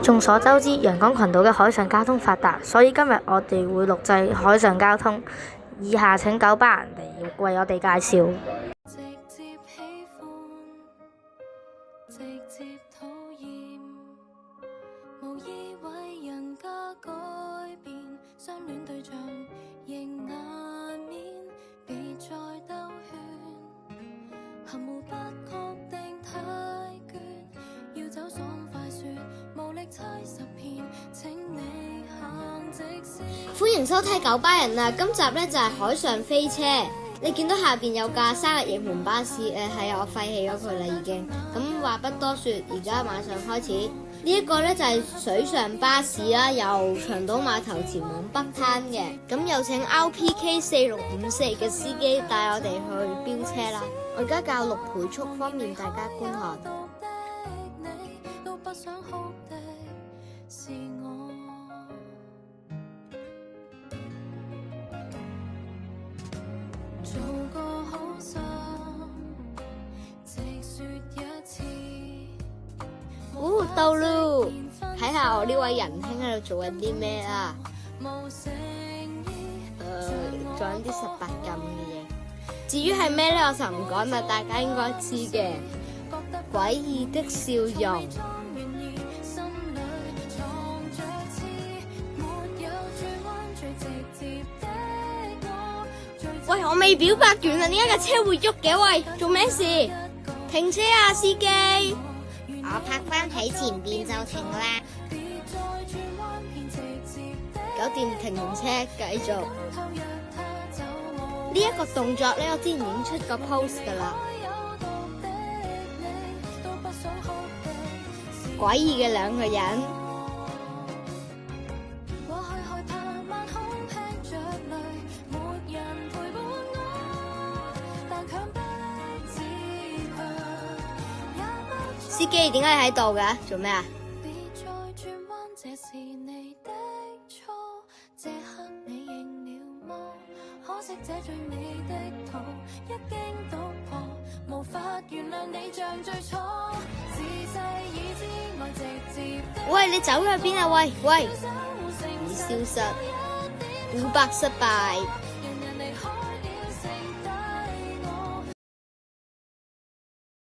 眾所周知，陽江群島嘅海上交通發達，所以今日我哋會錄製海上交通。以下請九巴人哋為我哋介紹。直接喜歡，直接討厭，無意為人家改變，相戀對象迎難免，別再兜圈，含糊不確定太倦，要走爽快說，無力猜十遍，請你行直線。歡迎收睇九巴人啊！今集呢就係海上飛車，你見到下邊有架生日夜盤巴士，係我廢棄咗佢啦已經。咁話不多說，而家馬上開始。呢一個呢就係水上巴士啦，由長島碼頭前往北灘嘅。咁有請 RPK 4654嘅司機帶我哋去飆車啦。我而家較6倍速，方便大家觀看。做個好心，直說一次。到嚕，睇下我呢位仁兄喺度做緊啲咩啊？做緊啲18禁嘅嘢。至於係咩呢？我就唔講啦，大家應該知嘅。詭異的笑容。喂，我未表白完啊！點解架車會喐嘅？喂，做咩事？停車啊，司機！我泊翻喺前邊就停啦。搞掂停車，繼續。呢一個動作呢，我之前已經出過 post 噶啦。詭異嘅兩個人。司機點解喺度嘅？做咩啊？喂，你走咗去邊啊？喂，已消失，古巴失敗。